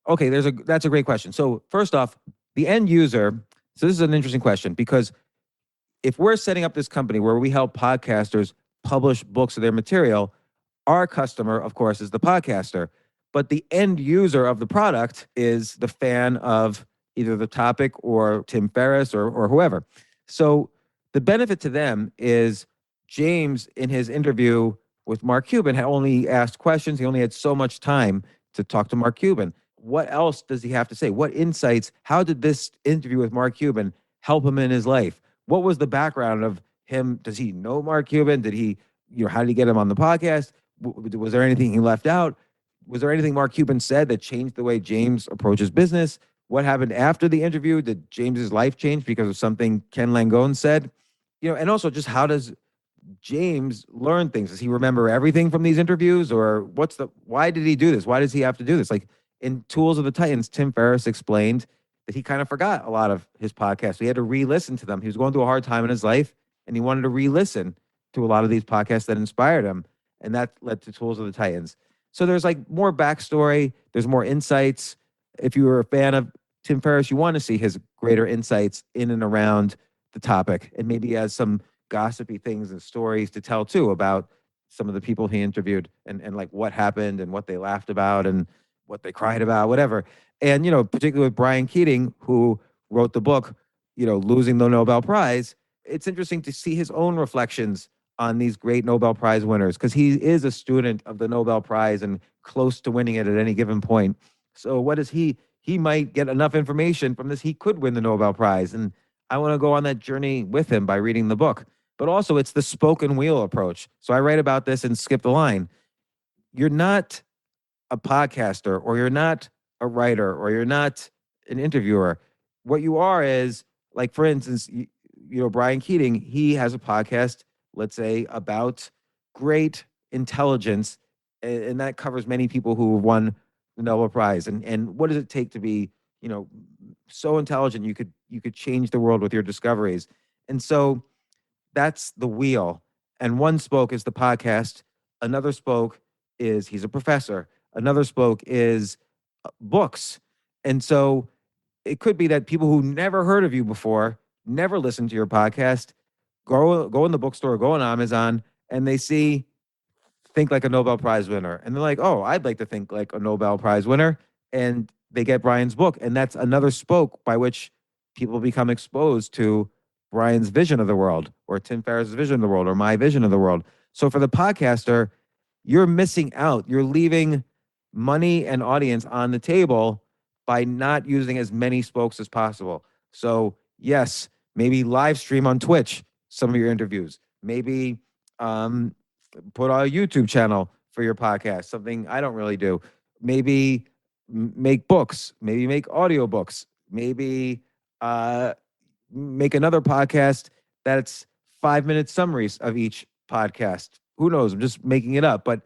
okay, that's a great question. So first off, the end user. So this is an interesting question, because if we're setting up this company where we help podcasters publish books of their material, our customer, of course, is the podcaster. But the end user of the product is the fan of either the topic or Tim Ferriss or whoever. So the benefit to them is James, in his interview with Mark Cuban, had only asked questions. He only had so much time to talk to Mark Cuban. What else does he have to say? What insights? How did this interview with Mark Cuban help him in his life? What was the background of him? Does he know Mark Cuban? Did he, how did he get him on the podcast? Was there anything he left out? Was there anything Mark Cuban said that changed the way James approaches business? What happened after the interview? Did James's life change because of something Ken Langone said? And also, just how does James learn things? Does he remember everything from these interviews? Or why did he do this? Why does he have to do this? Like, in Tools of the Titans, Tim Ferriss explained that he kind of forgot a lot of his podcasts. So he had to re-listen to them. He was going through a hard time in his life, and he wanted to re-listen to a lot of these podcasts that inspired him. And that led to Tools of the Titans. So there's like more backstory. There's more insights. If you were a fan of Tim Ferriss, you want to see his greater insights in and around the topic. And maybe he has some gossipy things and stories to tell too about some of the people he interviewed and like what happened and what they laughed about and what they cried about, whatever. And, particularly with Brian Keating, who wrote the book, Losing the Nobel Prize, it's interesting to see his own reflections on these great Nobel Prize winners, because he is a student of the Nobel Prize and close to winning it at any given point. So what is he might get enough information from this, he could win the Nobel Prize. And I want to go on that journey with him by reading the book. But also, it's the spoken wheel approach. So I write about this in Skip the Line. You're not a podcaster, or you're not a writer, or you're not an interviewer. What you are is, like, for instance, Brian Keating, he has a podcast, let's say, about great intelligence, and that covers many people who have won the Nobel Prize. And what does it take to be, so intelligent you could change the world with your discoveries? And so that's the wheel. And one spoke is the podcast. Another spoke is he's a professor. Another spoke is books. And so it could be that people who never heard of you before, never listened to your podcast, go in the bookstore, go on Amazon, and they see Think Like a Nobel Prize winner. And they're like, oh, I'd like to think like a Nobel Prize winner. And they get Brian's book. And that's another spoke by which people become exposed to Brian's vision of the world, or Tim Ferriss's vision of the world, or my vision of the world. So for the podcaster, you're missing out. You're leaving money and audience on the table by not using as many spokes as possible. So yes, maybe live stream on Twitch some of your interviews. Maybe put on a YouTube channel for your podcast, something I don't really do. Maybe make books, maybe make audiobooks, maybe make another podcast that's 5-minute summaries of each podcast. Who knows? I'm just making it up. But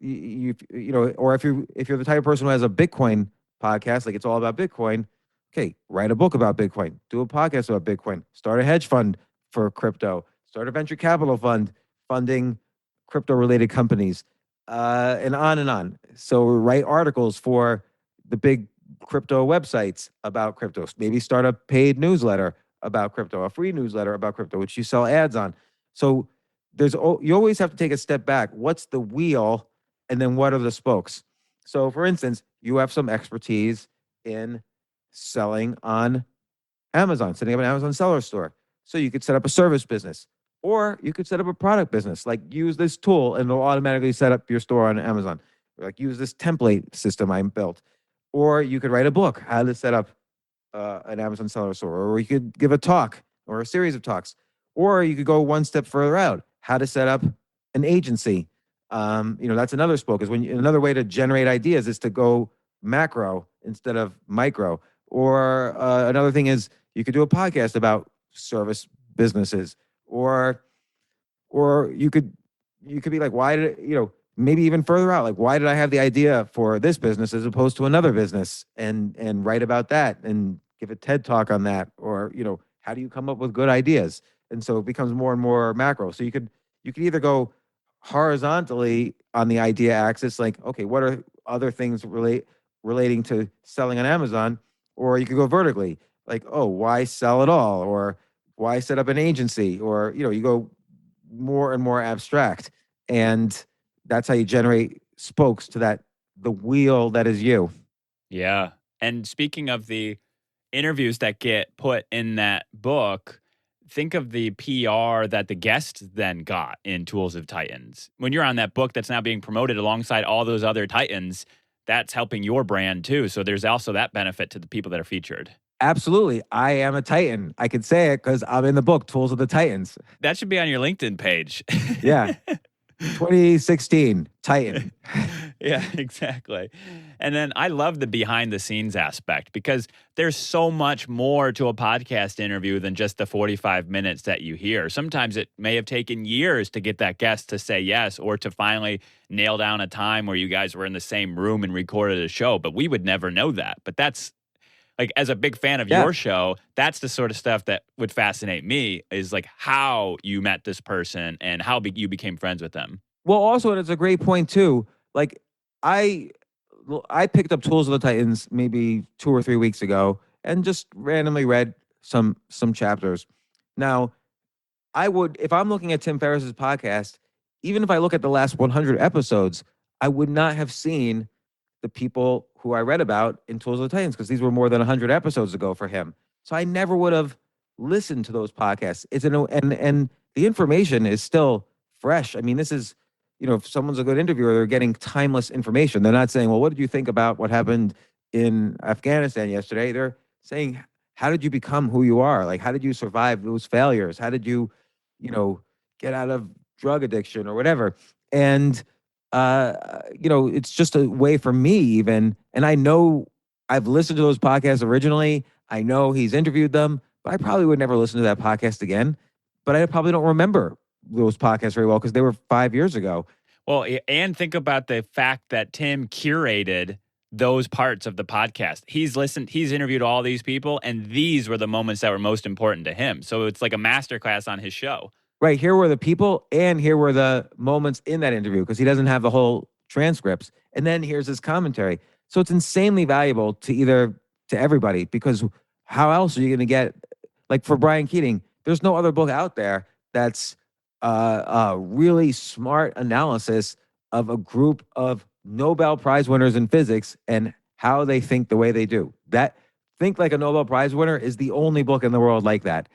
or if you're the type of person who has a Bitcoin podcast, like it's all about Bitcoin, okay, write a book about Bitcoin, do a podcast about Bitcoin, start a hedge fund for crypto, start a venture capital fund funding crypto related companies, and on and on. So write articles for the big crypto websites about crypto. Maybe start a paid newsletter about crypto, a free newsletter about crypto, which you sell ads on. So you always have to take a step back. What's the wheel, and then what are the spokes? So, for instance, you have some expertise in selling on Amazon, setting up an Amazon seller store. So you could set up a service business, or you could set up a product business. Like use this tool, and it'll automatically set up your store on Amazon. Like use this template system I built, or you could write a book how to set up an Amazon seller store, or you could give a talk or a series of talks, or you could go one step further out, how to set up an agency. That's another spoke. Is another way to generate ideas is to go macro instead of micro. Or another thing is you could do a podcast about service businesses, or you could be like, why did maybe even further out, like why did I have the idea for this business as opposed to another business, and write about that and give a TED talk on that, or how do you come up with good ideas? And so it becomes more and more macro. So you could either go horizontally on the idea axis, like, okay, what are other things relating to selling on Amazon? Or you could go vertically, like, oh, why sell it all? Or why set up an agency? Or, you go more and more abstract. And that's how you generate spokes to the wheel that is you. Yeah. And speaking of the interviews that get put in that book, think of the PR that the guests then got in Tools of Titans. When you're on that book that's now being promoted alongside all those other Titans, that's helping your brand too. So there's also that benefit to the people that are featured. Absolutely. I am a Titan. I can say it because I'm in the book, Tools of the Titans. That should be on your LinkedIn page. Yeah. 2016, Titan. Yeah, exactly. And then I love the behind the scenes aspect, because there's so much more to a podcast interview than just the 45 minutes that you hear. Sometimes it may have taken years to get that guest to say yes, or to finally nail down a time where you guys were in the same room and recorded a show, but we would never know that. But that's, like, as a big fan of your show, that's the sort of stuff that would fascinate me, is like how you met this person and how you became friends with them. Well, also, and it's a great point too. Like I picked up Tools of the Titans maybe 2 or 3 weeks ago and just randomly read some chapters. Now, if I'm looking at Tim Ferriss's podcast, even if I look at the last 100 episodes, I would not have seen the people who I read about in Tools of the Titans, because these were more than 100 episodes ago for him. So I never would have listened to those podcasts. And the information is still fresh. I mean, this is, if someone's a good interviewer, they're getting timeless information. They're not saying, well, what did you think about what happened in Afghanistan yesterday? They're saying, how did you become who you are? Like, how did you survive those failures? How did you, get out of drug addiction or whatever? And, it's just a way for me even. And I know I've listened to those podcasts originally. I know he's interviewed them, but I probably would never listen to that podcast again. But I probably don't remember those podcasts very well because they were 5 years ago. Well, and think about the fact that Tim curated those parts of the podcast. He's interviewed all these people, and these were the moments that were most important to him. So it's like a masterclass on his show. Right. Here were the people, and here were the moments in that interview, because he doesn't have the whole transcripts. And then here's his commentary. So it's insanely valuable to everybody, because how else are you going to get, like for Brian Keating, there's no other book out there that's a really smart analysis of a group of Nobel Prize winners in physics and how they think the way they do. That Think Like a Nobel Prize Winner is the only book in the world like that.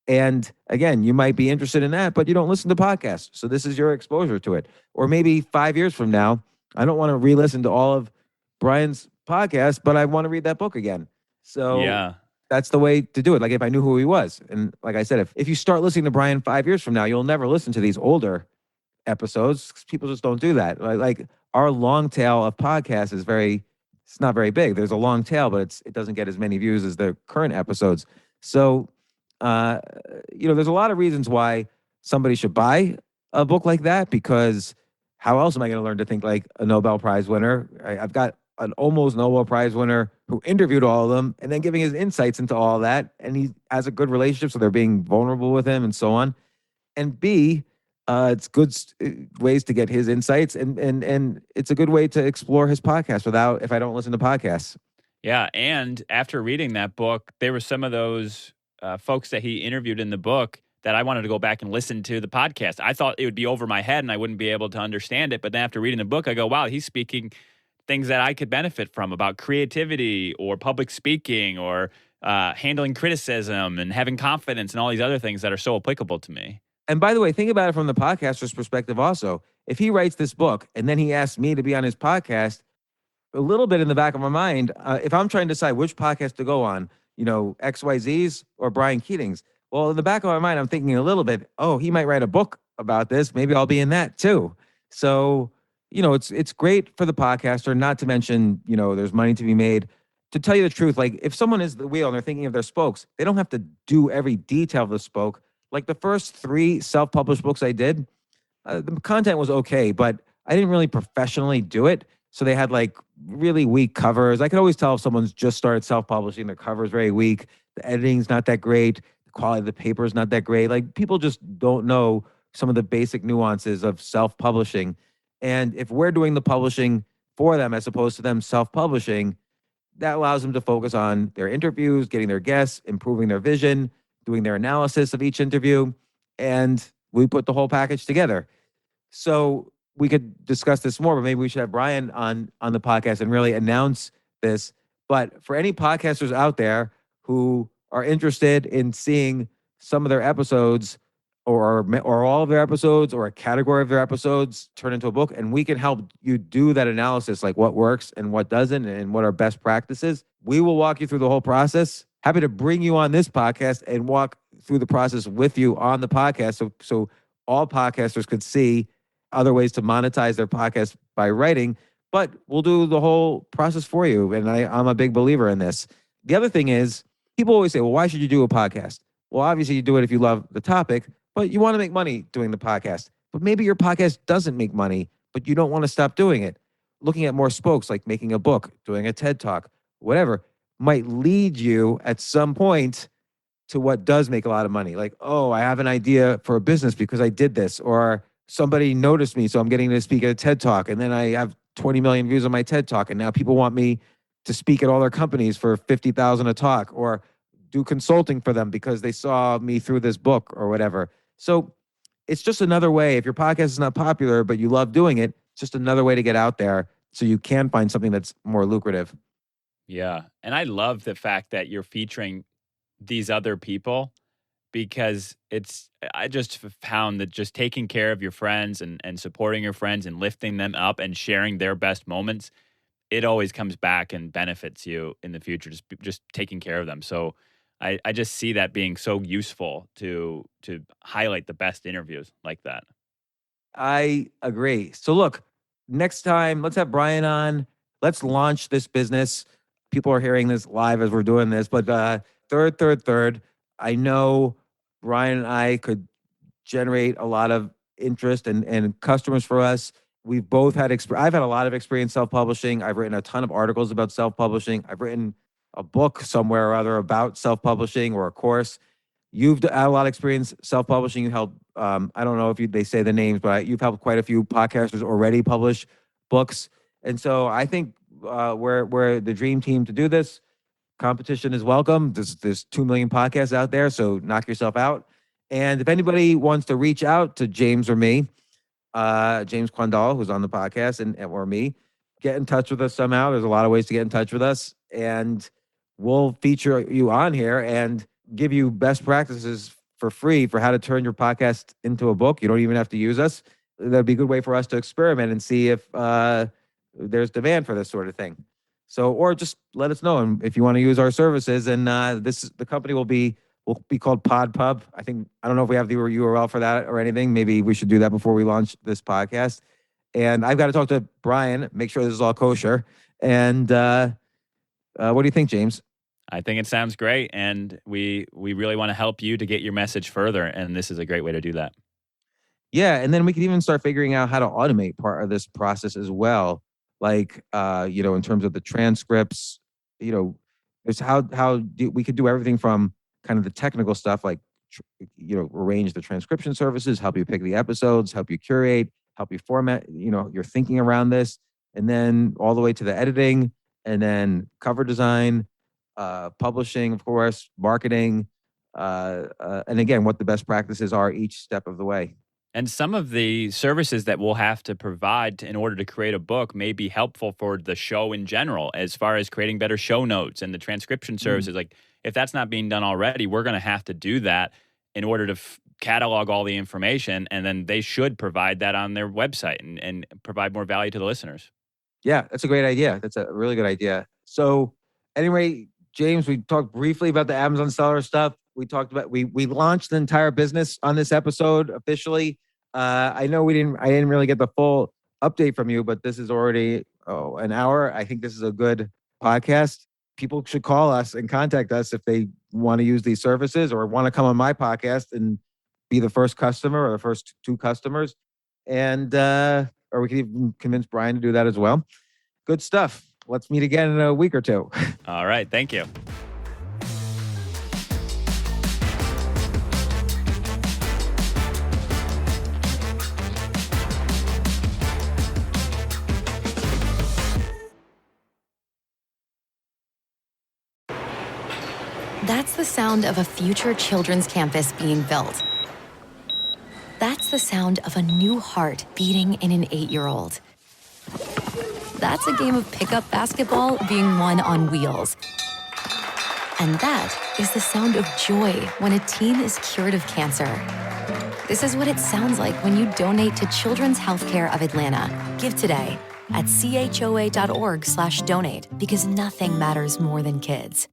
And again, you might be interested in that, but you don't listen to podcasts. So this is your exposure to it. Or maybe 5 years from now, I don't want to re-listen to all of Brian's podcasts, but I want to read that book again. So yeah, that's the way to do it. Like if I knew who he was. And like I said, if you start listening to Brian 5 years from now, you'll never listen to these older episodes. People just don't do that. Like our long tail of podcasts it's not very big. There's a long tail, but it doesn't get as many views as the current episodes. So, there's a lot of reasons why somebody should buy a book like that, because how else am I going to learn to think like a Nobel Prize winner? I've got an almost Nobel Prize winner who interviewed all of them and then giving his insights into all that. And he has a good relationship, so they're being vulnerable with him and so on. And B, it's good ways to get his insights, and it's a good way to explore his podcast without if I don't listen to podcasts. Yeah, and after reading that book, there were some of those folks that he interviewed in the book that I wanted to go back and listen to the podcast. I thought it would be over my head and I wouldn't be able to understand it. But then after reading the book, I go, wow, he's speaking things that I could benefit from about creativity or public speaking or handling criticism and having confidence and all these other things that are so applicable to me. And by the way, think about it from the podcaster's perspective also. If he writes this book and then he asks me to be on his podcast, a little bit in the back of my mind, if I'm trying to decide which podcast to go on, XYZ's or Brian Keating's, well, in the back of my mind, I'm thinking a little bit, oh, he might write a book about this. Maybe I'll be in that too. So, it's great for the podcaster, not to mention, there's money to be made. To tell you the truth, like if someone is the wheel and they're thinking of their spokes, they don't have to do every detail of the spoke. Like the first 3 self-published books I did, the content was okay, but I didn't really professionally do it. So they had like really weak covers. I could always tell if someone's just started self-publishing, their cover is very weak. The editing's not that great. The quality of the paper is not that great. Like people just don't know some of the basic nuances of self-publishing. And if we're doing the publishing for them as opposed to them self-publishing, that allows them to focus on their interviews, getting their guests, improving their vision, doing their analysis of each interview. And we put the whole package together. So we could discuss this more, but maybe we should have Brian on the podcast and really announce this. But for any podcasters out there who are interested in seeing some of their episodes or all of their episodes or a category of their episodes turn into a book, and we can help you do that analysis, like what works and what doesn't and what are best practices, we will walk you through the whole process. Happy to bring you on this podcast and walk through the process with you on the podcast so all podcasters could see other ways to monetize their podcast by writing, but we'll do the whole process for you. And I'm a big believer in this. The other thing is, people always say, well, why should you do a podcast? Well, obviously you do it if you love the topic, but you want to make money doing the podcast. But maybe your podcast doesn't make money, but you don't want to stop doing it. Looking at more spokes, like making a book, doing a TED Talk, whatever, might lead you at some point to what does make a lot of money. Like, oh, I have an idea for a business because I did this, or somebody noticed me, so I'm getting to speak at a TED Talk, and then I have 20 million views on my TED Talk, and now people want me to speak at all their companies for $50,000 a talk, or do consulting for them because they saw me through this book or whatever. So it's just another way. If your podcast is not popular, but you love doing it, it's just another way to get out there so you can find something that's more lucrative. Yeah. And I love the fact that you're featuring these other people because I just found that just taking care of your friends and supporting your friends and lifting them up and sharing their best moments, it always comes back and benefits you in the future, just taking care of them. So I just see that being so useful to highlight the best interviews like that. I agree. So look, next time, let's have Brian on. Let's launch this business. People are hearing this live as we're doing this, but third, I know Brian and I could generate a lot of interest and customers for us. We've both had I've had a lot of experience self-publishing. I've written a ton of articles about self-publishing. I've written a book somewhere or other about self-publishing or a course. You've had a lot of experience self-publishing. You helped, I don't know if they say the names, but you've helped quite a few podcasters already publish books. And so I think we're the dream team to do this. Competition is welcome. There's 2 million podcasts out there, so knock yourself out. And if anybody wants to reach out to James or me, James Quandahl, who's on the podcast, or me, get in touch with us somehow. There's a lot of ways to get in touch with us, and we'll feature you on here and give you best practices for free for how to turn your podcast into a book. You don't even have to use us. That'd be a good way for us to experiment and see if there's demand for this sort of thing. So, or just let us know if you want to use our services. And the company will be called PodPub. I don't know if we have the URL for that or anything. Maybe we should do that before we launch this podcast. And I've got to talk to Brian, make sure this is all kosher. And what do you think, James? I think it sounds great. And we really want to help you to get your message further. And this is a great way to do that. Yeah, and then we could even start figuring out how to automate part of this process as well. Like, in terms of the transcripts, there's we could do everything from kind of the technical stuff, like, arrange the transcription services, help you pick the episodes, help you curate, help you format, your thinking around this, and then all the way to the editing, and then cover design, publishing, of course, marketing, and again, what the best practices are each step of the way. And some of the services that we'll have to provide in order to create a book may be helpful for the show in general, as far as creating better show notes and the transcription services. Like, if that's not being done already, we're going to have to do that in order to catalog all the information. And then they should provide that on their website and provide more value to the listeners. Yeah, that's a great idea. That's a really good idea. So anyway, James, we talked briefly about the Amazon seller stuff. We talked about, we launched the entire business on this episode officially. I know I didn't really get the full update from you, but this is already an hour. I think this is a good podcast. People should call us and contact us if they want to use these services or want to come on my podcast and be the first customer or the first 2 customers. And, or we could even convince Brian to do that as well. Good stuff. Let's meet again in a week or 2. All right. Thank you. That's the sound of a future children's campus being built. That's the sound of a new heart beating in an 8-year-old. That's a game of pickup basketball being won on wheels. And that is the sound of joy when a teen is cured of cancer. This is what it sounds like when you donate to Children's Healthcare of Atlanta. Give today at choa.org/donate, because nothing matters more than kids.